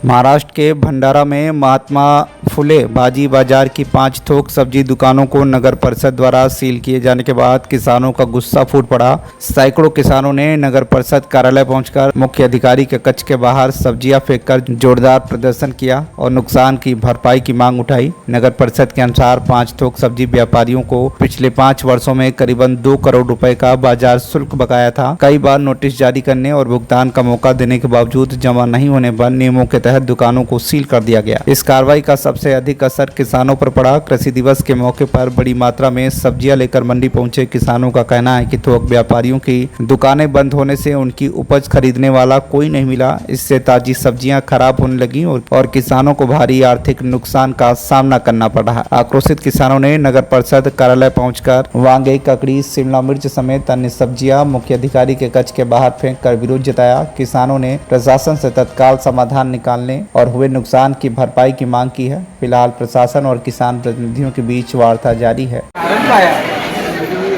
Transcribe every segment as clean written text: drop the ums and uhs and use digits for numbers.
महाराष्ट्र के भंडारा में महात्मा फुले भाजी बाजार की 5 थोक सब्जी दुकानों को नगर परिषद द्वारा सील किए जाने के बाद किसानों का गुस्सा फूट पड़ा। सैकड़ों किसानों ने नगर परिषद कार्यालय पहुंचकर मुख्य अधिकारी के कक्ष के बाहर सब्जियां फेंककर जोरदार प्रदर्शन किया और नुकसान की भरपाई की मांग उठाई। नगर परिषद के अनुसार 5 थोक सब्जी व्यापारियों को पिछले 5 वर्षों में करीबन 2 करोड़ रुपए का बाजार शुल्क बकाया था। कई बार नोटिस जारी करने और भुगतान का मौका देने के बावजूद जमा नहीं होने पर नियमों के तहत दुकानों को सील कर दिया गया। इस कार्रवाई का सबसे अधिक असर किसानों पर पड़ा। कृषि दिवस के मौके पर बड़ी मात्रा में सब्जियां लेकर मंडी पहुंचे किसानों का कहना है कि थोक व्यापारियों की दुकानें बंद होने से उनकी उपज खरीदने वाला कोई नहीं मिला। इससे ताजी सब्जियां खराब होने लगी और किसानों को भारी आर्थिक नुकसान का सामना करना पड़ा। आक्रोशित किसानों ने नगर परिषद कार्यालय पहुंचकर वांगे, ककड़ी, शिमला मिर्च समेत अन्य सब्जियां मुख्य अधिकारी के कक्ष के बाहर फेंक कर विरोध जताया। किसानों ने प्रशासन से तत्काल समाधान निकालने और हुए नुकसान की भरपाई की मांग की है। फिलहाल प्रशासन और किसान प्रतिनिधियों के बीच वार्ता जारी है।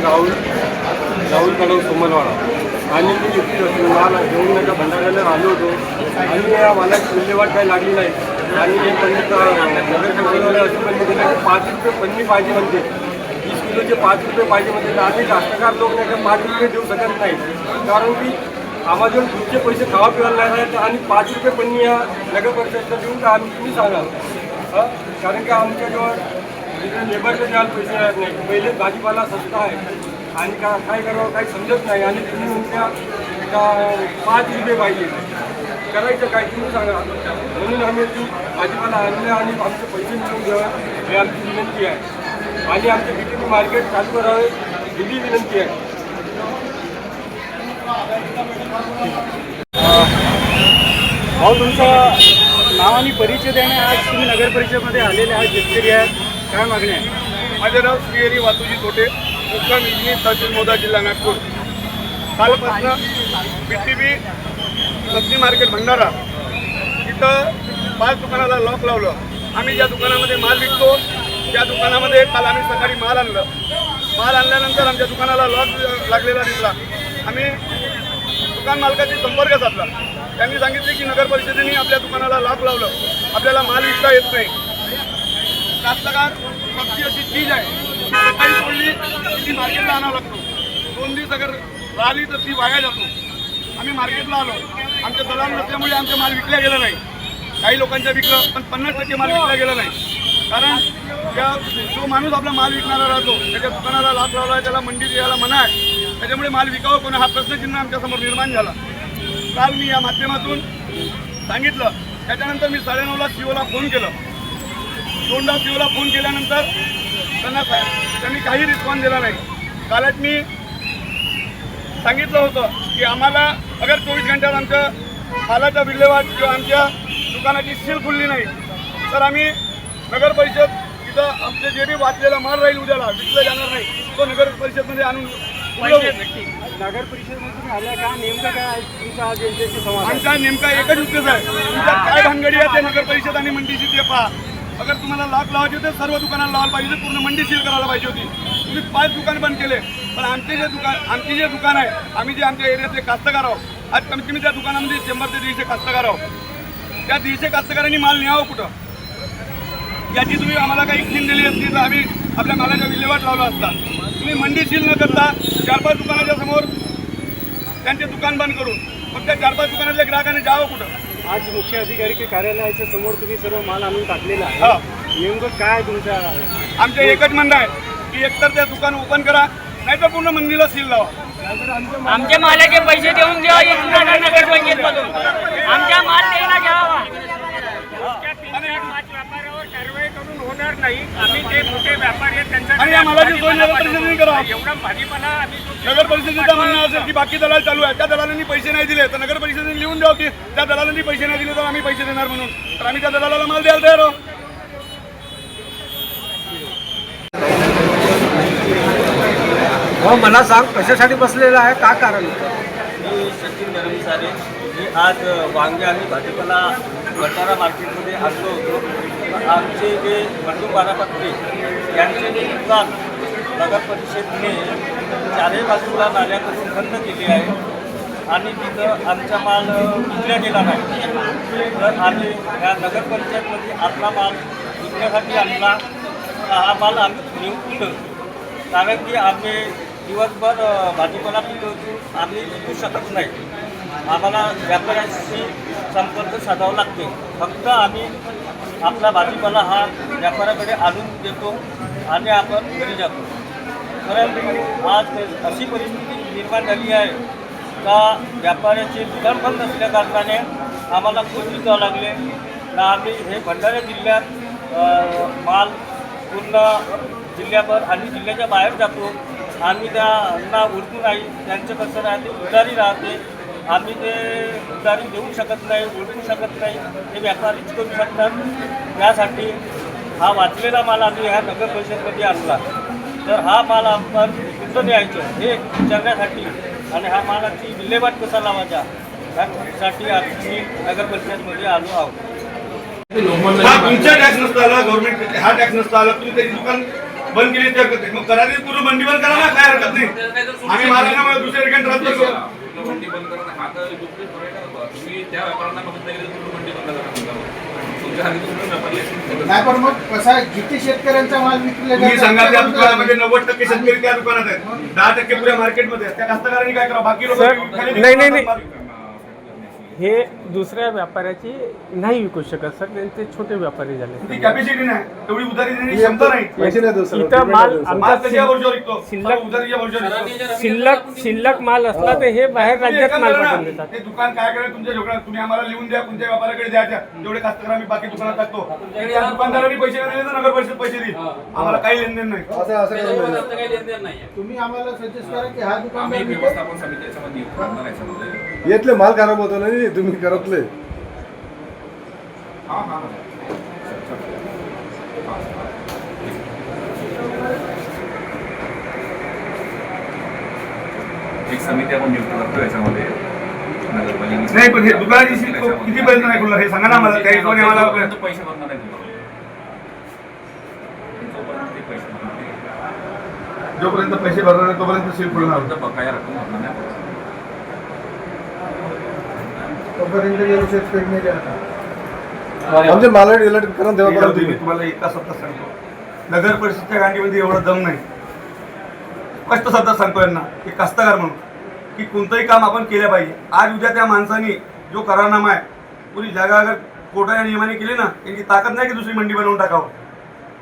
राहुल कदम सोमलवाडा आणि मी इथे माल घेऊन नका भंडाऱ्याला आलो होतो आणि या मालाची विल्हेवाट काही लागली नाही आणि हे पंडित नगरसेवकाला अशी पण दिली 5 रुपये पन्नी पाहिजे म्हणते 20 किलोचे 5 रुपये पाहिजे म्हणते आम्ही कास्तकार लोक नाही का 5 रुपये देऊ शकत नाही कारण की आम्हाला तुमचे पैसे खावा पिवायला नाही आहेत आणि 5 रुपये पन्नी या नगर परिषदेला देऊन का आम्ही तुम्ही सांगाल कारण की आमच्याजवळ लेबरला द्यायला पैसे नाही पहिले भाजीपाला सस्ता आहे आणि काय करावं काही समजत नाही आणि तुम्ही म्हणता का 5 रुपये पाहिजे करायचं काय तुम्ही सांगा म्हणून आम्ही ती भाजीपाला आणलं आणि आमचे पैसे मिळवून घ्यावे ही आमची विनंती आहे आणि आमचे बीटीपी मार्केट चालू करावे ही विनंती आहे। भाऊ तुमचं नाव आणि परिचय देणे आज तुम्ही नगर परिषदेमध्ये आलेले आहात शेतकरी आहेत काय मागणी आहे? माझे नाव श्रीहरी वातुजी तोटे मुक्काम इंजिनी तहसील मोदा जिल्हा नागपूर। कालपासून बीटीबी सब्जी मार्केट भंडारा इथं 5 दुकानाला लॉक लावलं। आम्ही ज्या दुकानामध्ये माल विकतो त्या दुकानामध्ये काल आम्ही सकाळी माल आणल्यानंतर आमच्या दुकानाला लॉक लागलेला दिसला। आम्ही दुकान मालकाशी संपर्क साधला। त्यांनी सांगितले की नगर परिषदेने आपल्या दुकानाला लॉक लावलं, आपल्याला माल विकता येत नाही। कास्तकार सब्जी अशी चीज आहे सकाळी तोडली ती मार्केटला आणावं लागतो, 2 दिवस अगर राहिली तर ती वाया जातो। आम्ही मार्केटला आलो, आमच्या दलाल नसल्यामुळे आमचा माल विकला गेला नाही। काही लोकांचं विकलं पण 50% माल विकला गेला नाही कारण जो माणूस आपला माल विकणारा राहतो त्याच्या दुकानाला लॉक लावला आहे, त्याला मंडीत यायला मना आहे, त्याच्यामुळे माल विकावं कोणी हा प्रश्नचिन्ह आमच्यासमोर निर्माण झाला। काल मी या माध्यमातून सांगितलं, त्याच्यानंतर मी 9:30ला सीओला फोन केलं। 2दा सीओला फोन केल्यानंतर त्यांनी काही रिस्पॉन्स दिला नाही। कालच मी सांगितलं होतं की आम्हाला अगर 24 घंट्यात आमच्या मालाचा विल्हेवाट किंवा आमच्या दुकानाची सील खुलली नाही तर आम्ही नगर परिषद इथं आमचे जे बी वाचलेला माल राहील उद्याला विकला जाणार नाही, तो नगर परिषदमध्ये आणून नगर परिषदेमध्ये तुम्ही आल्या का? नेमकं काय आहे तुमचा जनतेशी संवाद? आमचा नेमका एकच उद्देश आहे, तुमच्यात काय भानगडी आहे ते नगर परिषद आणि मंडीशी ते पहा। अगर तुम्हाला लॉक लावायचे होते सर्व दुकानाला लावायला पाहिजे, पूर्ण मंडी सील करायला पाहिजे होती। तुम्ही 5 दुकान बंद केले, पण आमची जे दुकान आहे, आम्ही जे आमच्या एरियातले कास्तकार आहोत, आज कमीत कमी त्या दुकानामध्ये 100 ते 150 कास्तकार आहोत। त्या 150 कास्तकारांनी माल न्यावं कुठं याची तुम्ही आम्हाला काही स्कीम दिली असती तर आम्ही आपल्या मालाचा विल्हेवाट लावला असता। तुम्ही मंडी सील न करता 4-5 दुकानाच्या समोर त्यांचे दुकान बंद करून मग त्या 4-5 दुकानातल्या ग्राहकांनी जावं कुठं? आज मुख्य अधिकारी के कार्यालयाच्या समोर तुम्ही सर्व माल आणून टाकलेला आहे, नेमकं काय तुमच्या? आमचं एकच म्हणणं आहे की एकतर त्या दुकान ओपन करा नाही तर पूर्ण मंडीला सील लावा। आमच्या मालाचे पैसे देऊन द्या नगर पंचायतमधून, आमचा माल द्यायला घ्यावा। कारवाई करून होणार नाही, आम्ही जे मोठे व्यापारी आहेत आणि या मालाची सोय नगर परिषदेने करा। एवढा भाजीपाला आम्ही नगर परिषदेचं म्हणणं असेल की बाकी दलाल चालू आहे, त्या दलालांनी पैसे नाही दिले तर नगर परिषदेने लिहून द्यावं की त्या दलालांनी पैसे नाही दिले तर आम्ही पैसे देणार म्हणून, तर आम्ही त्या दलालाला माल द्यायला तयार आहोत। मला सांग कशासाठी बसलेला आहे, का कारण? मी सचिन धर्मसारे मी आज वांगे आणि भाजीपाला भंडारा मार्केटमध्ये आलो होतो। आमचे जे बंडू बारापत्रे यांचे जे दुकान नगर परिषदेने 4ही बाजूला नाल्या करून बंद केले आहे आणि तिथं आमचा माल विकला गेला नाही. तर आम्ही या नगरपंचायतमध्ये आपला माल विकण्यासाठी आणला. हा माल आम्ही नेऊन विकतो. कारण की आम्ही दिवसभर भाजीपाला पिकवतो, आम्ही विकू शकत नाही. आम्हाला व्यापाऱ्यांशी संपर्क साधावा लागतो. फक्त आम्ही आपला भाजीपाला हा व्यापाऱ्याकडे आणून देतो आणि आपण घरी जातो. परंतु आज अशी परिस्थिती निर्माण झाली आहे का व्यापाऱ्याचे दुकान बंद असल्या कारणाने आम्हाला खूप विकावं लागले. ना आम्ही हे भंडारा जिल्ह्यात माल पूर्ण जिल्ह्याभर आणि जिल्ह्याच्या बाहेर जातो. आम्ही त्यांना ओळखू नाही. त्यांचं कसं राहते, उधारी राहते. आम्ही ते उधारी देऊ शकत नाही, ओळखू शकत नाही. ते व्यापारीच करू शकतात. त्यासाठी हा वाचलेला माल आम्ही ह्या नगर परिषदमध्ये आणला. तर हा माल आपण कुठं द्यायचं हे विचारण्यासाठी आणि हा मालाची विल्हेवाट कसा लावायचा यासाठी आम्ही नगर परिषदमध्ये आलो आहोत. हा तुमचा टॅक्स नसता आला, गव्हर्नमेंट हा टॅक्स नसता आला, तुम्ही त्याची दुकान बंद केली तर हरकत नाही. मग करायची पूर्ण मंडी बंद करा ना, काय हरकत नाही. आम्ही मालांना दुसऱ्या ठिकाणी ट्रान्सफर करू. मंडी बंद करा हा तर तुम्ही त्या व्यापाऱ्यांना बघितलं गेलं तुम्ही मंडी बंद करा. नाही पण मग कसा आहे, जिथे शेतकऱ्यांचा माल विकला तुम्ही सांगा त्या दुकानामध्ये 90% शेतकरी त्या दुकानात आहेत, 10% पुऱ्या मार्केटमध्ये आहेत. त्या कास्तकारांनी काय करावं? बाकी लोक नाही. हे दुसऱ्या व्यापाऱ्याची नाही विकू शकत सर. त्यांचे छोटे व्यापारी झाले. ती कॅपॅसिटी नाही, तेवढी उधारी देण्याची क्षमता नाही. इथं माल माल कशा आमचा वर्षावर विकतो? शिल्लक- उधारीच्या वर्षावर विकतो. शिल्लक माल असला तर हे बाहेर राज्यात माल पाठवून देतात. ते दुकान काय करेल तुमच्या झोकड्यात, तुम्ही आम्हाला लिहून द्या, कोणत्या व्यापाऱ्याकडे द्यायच्या. जेवढे कास्तकार आम्ही बाकी दुकानात टाकतो, त्या दुकानदारांनी पैसे नाही दिले तर नगर परिषद पैसे देईल. आम्हाला काही लेनदेन नाही. तुम्ही आम्हाला सजेस्ट करा की हा दुकान आम्ही व्यवस्थापन समिती याच्यामध्ये करणार आहे याच्यामध्ये. येतले माल खराब होतो नाही तुम्ही करतले. एक समिती आपण नियुक्त करतो याच्यामध्ये नगरपालिकेची. नाही पण हे दुकानाची कितीपर्यंत नाही खुलणार हे सांगा ना आम्हाला. त्या हिशोबाने आम्हाला पैसे भरणार नाही जोपर्यंत ते पैसे भरणार नाही. जोपर्यंत पैसे भरणार नाही तोपर्यंत सील खुलणार. फक्त बकाया रक्कम भरणार नाही. तोपर्यंत व्यवसाय पेडणे द्या. आमचे माल डिलीट करून तेव्हा मी तुम्हाला एका शब्दात सांगतो, नगर परिषदच्या गांडीमध्ये एवढं दम नाही. स्पष्ट शब्दात सांगतो यांना की कास्तकार म्हणून की कोणतंही काम आपण केलं पाहिजे. आज उद्या त्या माणसाने जो करारनामा आहे पुरी जागा अगर कोर्टाच्या नियमाने केली ना, त्यांची ताकद नाही की दुसरी मंडी बनवून टाकावं.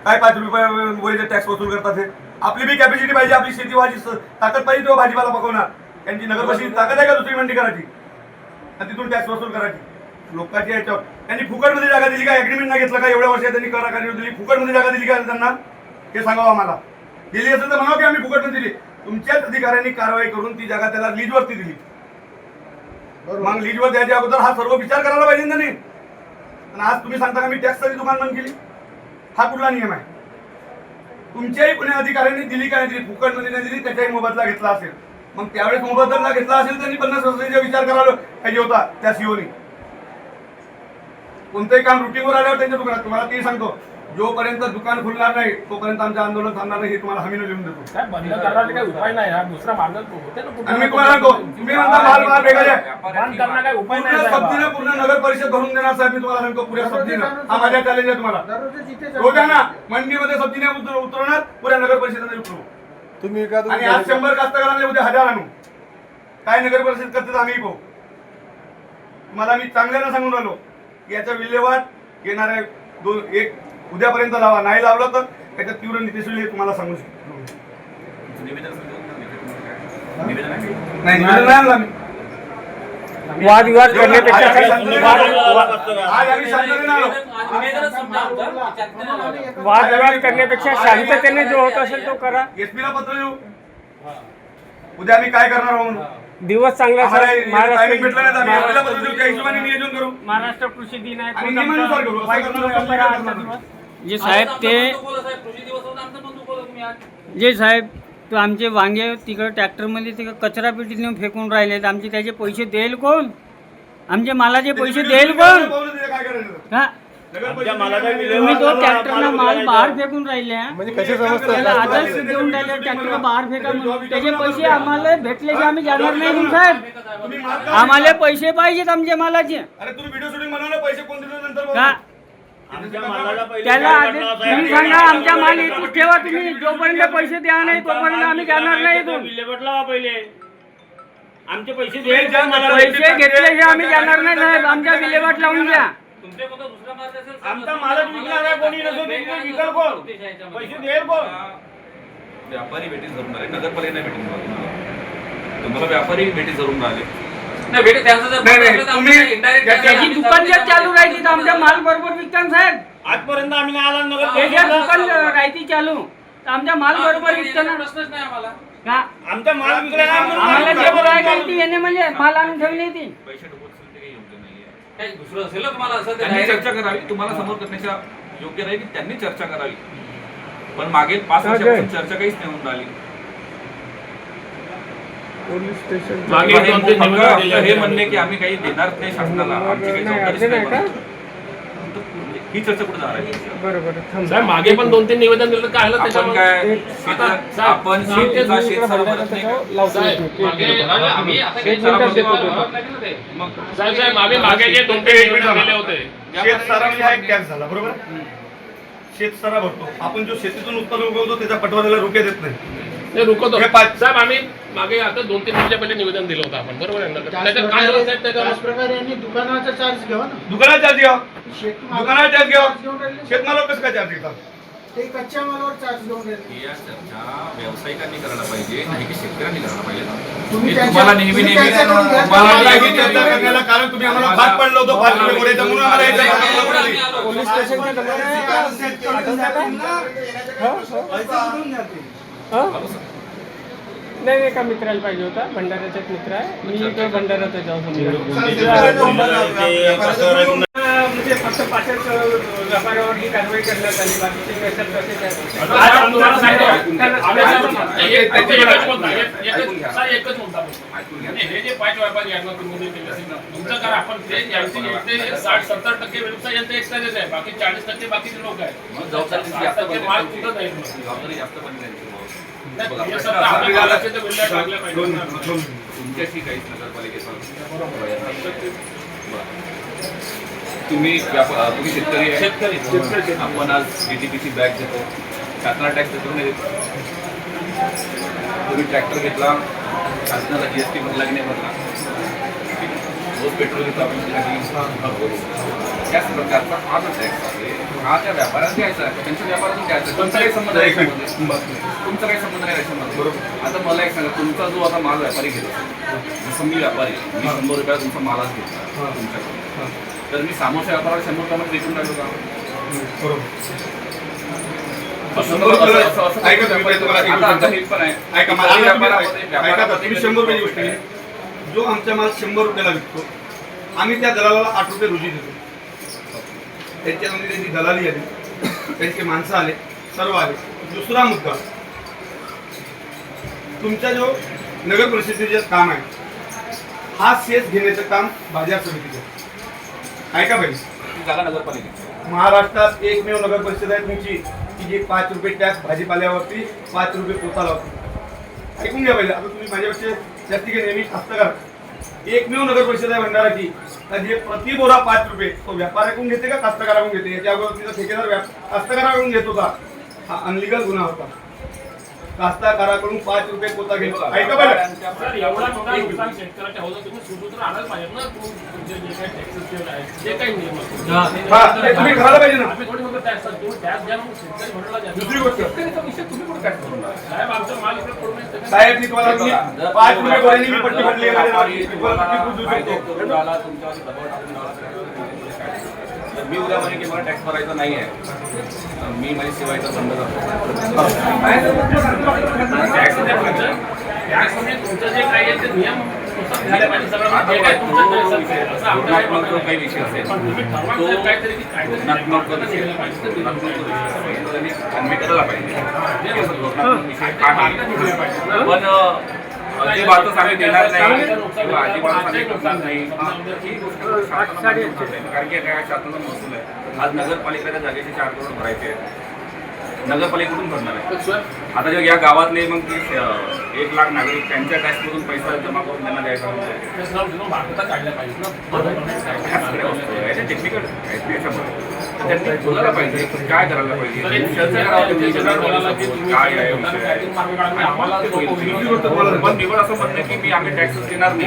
काय 5 रुपये टॅक्स वसूल करतात हे. आपली बी कॅपॅसिटी पाहिजे, आपली शेतीवाची ताकद पाहिजे तेव्हा भाजीपाला पकवणार. त्यांची नगर परिषद ताकद आहे का दुसरी मंडी करायची आणि तिथून टॅक्स वसूल करायची? लोकांच्या याच्यावर त्यांनी फुकटमध्ये जागा दिली का? ॲग्रीमेंट नाही घेतलं का? एवढ्या वर्षात त्यांनी करार दिली, फुकटमध्ये जागा दिली का त्यांना? हे सांगावं आम्हाला. दिली असेल तर म्हणावं की आम्ही फुकटमध्ये दिली. तुमच्याच अधिकाऱ्यांनी कारवाई करून ती जागा त्याला लीजवरती दिली. मग लीजवर द्यायच्या अगोदर हा सर्व विचार करायला पाहिजे ना. नाही आणि आज तुम्ही सांगता का मी टॅक्ससाठी दुकान बंद केली? हा कुठला नियम आहे? तुमच्याही पुणे अधिकाऱ्यांनी दिली का नाही दिली? फुकटमध्ये नाही दिली, त्याच्याही मोबदला घेतला असेल. मग त्यावेळेस मोबदला घेतला असेल त्यांनी 50 वर्षाचा विचार करायला पाहिजे होता त्या सीओनी. कोणतंही काम रुटीनवर आल्यावर त्यांच्या दुकानात तुम्हाला ते सांगतो, जोपर्यंत दुकान खुलणार नाही तोपर्यंत आमचं आंदोलन थांबणार नाही हे तुम्हाला हमीनं लिहून देतो. बंद करण्याचा काही उपाय नाही. हा दुसरा मार्ग होते आणि मी तुम्हाला सांगतो, तुम्ही म्हणता माल वेगळा आहे. बंद करण्याचा काही उपाय पूर्ण सब्जीनं पूर्ण नगर परिषद भरून देणार साहेब. मी तुम्हाला सांगतो पुऱ्या सब्जीनं. हा माझ्या चॅलेंज आहे तुम्हाला. दररोज जिथे रोजाना मंडीमध्ये सब्जीने उतरवणार, पुऱ्या नगर परिषदेने उतरवू. तुम्ही का आणि आज 100 कास्तकारांना उद्या 1000 आणू. काय नगर परिषद करतात आम्ही पाहू. तुम्हाला मी चांगल्यानं सांगून राहिलो याचा विल्हेवाट येणाऱ्या 1 उद्यापर्यंत लावा. नाही लावलं तर त्याच्यात तीव्र नीतीशी तुम्हाला सांगू शकतो. निवेदन नाही निवेदन नाही आणलं आम्ही. वादविवाद करण्यापेक्षा आज आम्ही शांततेने आलो. वादविवाद करण्यापेक्षा शांततेने जो होत असेल तो करा. एसपीला पत्र देऊ. उद्या आम्ही काय करणार आहोत. दिवस चांगला आम्हाला सर. टायमिंग भेटला नाही तर आम्ही एसपीला पत्र देऊ. त्या हिशोबाने नियोजन करू महाराष्ट्र कृषी दिन आहे. आणि नियमानुसार करू. असं करणार जे साहेब ते जे साहेब तो आमचे वांगे तिकडं ट्रॅक्टरमध्ये तिकडं कचरा पेटीत नेऊन फेकून राहिलेत. आमचे त्याचे पैसे देईल कोण? आमचे मालाचे पैसे देईल कोण? काय करायचं? हा नगर आमच्या परिषदेने मालाचा आम्ही विल्हेवाट तुम्ही तो लावला, ट्रॅक्टरला माल माल बाहेर फेकून राहिले म्हणजे कसे त्याला समजतात आदर्श देऊन राहिले ट्रॅक्टर बाहेर फेका म्हणून त्याचे पैसे आम्हाला भेटल्याचे आम्ही जाणार नाही म्हणून साहेब तुम्ही माल का- आम्हाला पैसे पाहिजेत आमच्या मालाचे अरे तुम्ही व्हिडिओ शूटिंग बनवा ना, पैसे कोण दिले नंतर का आमच्या मालाला पहिले त्याला विल्हेवाट आधी लावा, तुम्ही साहेब. सांगा आमच्या माल इथून ठेवा तुम्ही जोपर्यंत पैसे द्या नाही तोपर्यंत आम्ही जाणार नाही इथून विल्हेवाट लावा पहिले आमचे पैसे तुम्ही दे ज्या मालाला पैसे घेतल्याशिवाय आम्ही जाणार नाही साहेब आमच्या विल्हेवाट लावून द्या तुमच्या कोणता दुसरा मार्ग असेल तर आमचा मालच विकणार आहे कोणी नसो विकल कोण पैसे देईल कोण व्यापारी भेटी धरून राहिले नगरपालिका भेटी तुम्हाला व्यापारी भेटी धरून राहिले नाही भेटे त्यांचं जर नाही, नाही, तर तुम्ही आमचं indirect त्याची दुकान जर चालू राहिली तर आमच्या माल बरोबर विकतान साहेब आजपर्यंत आम्ही नाही आला नगर त्याच्या दुकान राहती चालू तर आमच्या माल बरोबर विकताना प्रश्नच नाही आम्हाला का आमचा माल विकला नाही म्हणून आम्हाला आम्ही जे बरोबर बोलायला आहे. लागली येणे म्हणजे माल आणून ठेवली ती पैसे डुबत असेल ते काही योग्य नाहीये काही दुसरं असेल ना तुम्हाला असं त्यांनी चर्चा करावी तुम्हाला समोर करण्याच्या योग्य राहील की त्यांनी चर्चा करावी पण मागील 5 वर्षापासून चर्चा काहीच नाही होऊन राहिली पोलीस स्टेशन हे म्हणणे की आम्ही काही देणार नाही शासनाला आमची काही जबाबदारीच नाही बनत. ही चर्चा कुठे जाणार आहे साहेब मागे पण 2-3 निवेदन दिलं काय झालं आपण त्याच्यामध्ये काय आपण शेतीचा शेतसारा भरत नाही का? साहेब मागे आम्ही आता काही मग साहेब आम्ही मागे जे 2-3 निवेदन दिले होते शेतसारा म्हणजे हा एक टॅक्स झाला बरोबर. शेतसारा भरतो आपण जो शेतीतून उत्पन्न उगवतो त्याच्या पटवारीला रुपये देत नाही. ते रुकवतो हे पाच- साहेब आम्ही मागे आता 2-3 महिन्या पहिले निवेदन दिलं होतं आपण बरोबर आहे ना त्याच्यात काय झालं साहेब त्याच्यावर त्याचप्रकारे यांनी दुकानाचा चार्ज घ्यावा ना. दुकानात चार्ज घ्या, शेतमालावर दुकानात चार्ज घ्या, घेऊन राहिले. शेतमालावर कसं काय चार्ज घेतात? ते कच्च्या मालावर चार्ज घेऊन राहिले. या चर्चा व्यावसायिकांनी करायला पाहिजे नाही की शेतकऱ्यांनी करायला पाहिजे तुम्ही मी त्यांच्या- तुम्हाला नेहमी तुम्ही नेहमी त्यांच्याकडून घ्या. मला नाही ही चर्चा करण्याला कारण तुम्ही आम्हाला भाग पडलो होतो 5 रुपये गोळ्याचा म्हणून आम्हाला हे चर्चा करायला पडली. पोलीस स्टेशनच्या नाही एका मित्राला पाहिजे होता भंडाऱ्याचा एक मित्र आहे मी इकडे भंडाऱ्याचा जाऊ म्हणजे फक्त 5च व्यापाऱ्यावरती कारवाई करण्यात आली बाकीचे कशात तसेच आहेत. आज आम्ही तुम्हाला सांगतो एकच मुद्दा हे जे 5 व्यापारी आहेत ना तुम्ही तुमचं करा आपण ते यांचे 60-70% व्यवसाय यांचा एक्सटेन्स आहे बाकी 40% बाकीचे लोक आहेत मग जबाबदारी 60% माल कुठं जाईल मग? जबाबदारी जास्त पण त्यांची नाही, बघा, हे प्रश्न सगळं असा आपल्या आहे, मालाचे तर विल्हेवाट लागल्या पाहिजे ना. तुमच्याशी काहीच नगरपालिकेचा तुम्ही तुम्ही शेतकरी आहे शेतकरी आपण आज DTPची बॅग देतो शासनाला टॅक्स देतो नाही देतो तुम्ही ट्रॅक्टर घेतला शासनाला GST भरला की नाही भरला रोज पेट्रोल घेतो आपण त्यासाठी त्याच प्रकारचा हा जो टॅक्स आहे हा त्या व्यापाऱ्याला द्यायचा आहे त्यांच्या व्यापारातून द्यायचा आहे. तुमचा काही संबंध नाही याच्यामध्ये. तुमचा काही संबंध नाही याच्यामध्ये बरोबर. आता मला एक सांगा तुमचा जो आता माल व्यापारी घेतो जसं मी व्यापारी आहे, मी 100 रुपयाला तुमचा मालच घेतला तुमच्याकडे तर मी सामोरच्या व्यापाराला 100 रुपयामध्ये विकून राहिलो का? ऐका तुम्ही, मी तुम्हाला एक आता गोष्ट हे पण आहे ऐका मला तुम्ही ऐका व्यापारामध्ये तुम्ही 100 रुपयाची गोष्ट आहे. जो आमचा माल 100 रुपयाला विकतो आम्ही त्या दलालाला 8 रुपये रोजी देतो. त्यांच्यामध्ये त्यांची दलाली आली त्यांचे माणसं आले सर्व आले. दुसरा मुद्दा तुमचा जो नगर परिषदेचं काम आहे हा सेस घेण्याचं काम बाजार समितीचं आहे. ऐका पाहिजे जागा नगरपालिकेची महाराष्ट्रात एकमेव नगर परिषद आहे तुमची की जी 5 रुपये टॅक्स भाजीपाल्यावरती 5 रुपये पोता लावते. ऐकून घ्या पाहिजे. आता तुम्ही माझ्यापेक्षा जास्ती काही नेहमी हस्तकार एकमेव नगर परिषद आहे भंडाराची का जे प्रति बोरा 5 रुपये तो व्यापाऱ्याकडून घेते का कास्तकाराकडून घेते. याच्या अगोदर तिचा ठेकेदार कास्तकाराकडून घेत होता. हा अनलिगल गुन्हा होता. कास्तकाराकडून 5 रुपये पोता घेतो. ऐका पाहिजे सर एवढा मोठा नुकसान शेतकऱ्याच्या होतं तुम्ही सूत्र आणायला पाहिजेत ना तुमचे जे काही टॅक्सेस ठेवले आहेत जे काही नियम असतात. हा ते तुम्ही घालायला पाहिजे ना. आम्ही थोडी मोठं टॅक्स तुम्ही टॅक्स द्या मग शेतकरी भरला द्या. दुसरी गोष्ट शेतकरीचा विषय तुम्ही कुठे टॅक्स भरून राहिले? साहेब आमचा माल इकडे पडून नाही त्याच्यात- साहेब मी तुम्हाला 5 रुपये गोळ्यांनी मी पट्टी भरली आहे. व्यापारी माझ्या तुम्हाला पट्टी खूप देऊ शकतो. करून राहिला, तुमच्यावर दबाव टाकून राहिला. तर मी उद्या म्हणे की मला टॅक्स भरायचा नाही आहे तर मी माझी सेवायचा बंद करतो. टॅक्स द्या तुमचं. टॅक्समध्ये तुमचं जे काही आहे ते नियम नुसार झाले पाहिजे सगळं. जे काही तुमचं लायसन्स आहे, असं आमचं काही धोरणात्मक जो म्हणणं काही नाही. विषय असेल पण तुम्ही ठरवा तो साहेब काहीतरी की काहीतरी धोरणात्मक जो विषय केलं पाहिजे. धोरणात्मक जो विषय असेल तो त्यांनी कन्वे करायला पाहिजे. हे असं धोरणात्मक विषय काय आहे. पण अजिबातच आम्ही देणार नाही किंवा अजिबातच आम्ही करणार नाही ही गोष्ट शासनाला कारण की काय शासनाचा महसूल आहे. आज नगरपालिकेच्या जागेचे 4 करोड भरायचे आहेत. नगरपालिकेकडून भरणार आहे. आता जर या गावातले मग 1 लाख नागरिक त्यांच्या टॅक्समधून पैसा जमा करून त्यांना द्यायचा टेक्निकल त्यांनी बोलायला पाहिजे काय करायला पाहिजे काय आहे पण निवड असं म्हणणं की मी आम्ही टॅक्स देणार नाही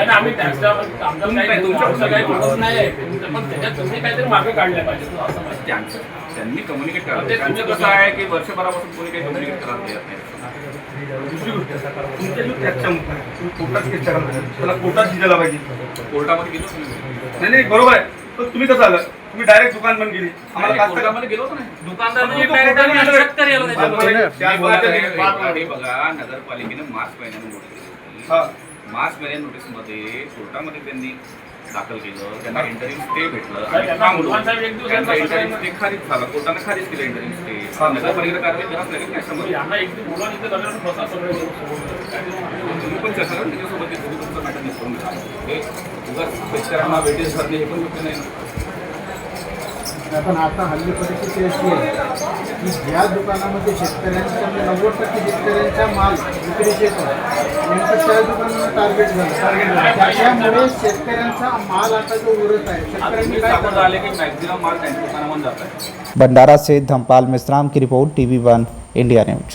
त्यांनी कम्युनिकेट करायला त्यांचं कसं आहे की वर्षभरापासून कोणी काही कम्युनिकेट करायला देत नाही. कोर्टामध्ये गेलो नाही बरोबर आहे. पण तुम्ही कसं आलं तुम्ही डायरेक्ट दुकान बंद केली आम्हाला कोर्टामध्ये गेलो नाही. बघा नगरपालिकेनं मार्च महिन्यात नोटीस मार्च महिन्यात नोटीसमध्ये कोर्टामध्ये त्यांनी दाखल केलं. त्यांना इंटरिम स्टे भेटलं त्यांचा इंटरिम स्टे खारिज झाला. कोर्टाने खारिज केलं इंटरिम स्टे. नगरपालिकेला कारवाई करावंच लागेल नाही तुम्ही पण चर्चा करून त्याच्यासोबत तुमचं मॅटर निसरून घ्या. हे उगाच शेतकऱ्यांना वेटेज भरणे हे पण योग्य नाही. पण आता हल्ली परिस्थिती अशी आहे की ज्या दुकानामध्ये शेतकऱ्यांचा 90% शेतकऱ्यांचा माल विक्रीचे येतो नेमकं त्या दुकानाला टार्गेट झालं. त्याच्यामुळे शेतकऱ्यांचा माल आता जो उरत आहे शेतकऱ्यांनी काय करावं? आले की मॅक्झिमम माल त्यांच्या दुकानामध्ये जात आहे. भंडारा से धमपाल मिश्राम की रिपोर्ट, TV1 इंडिया न्यूज.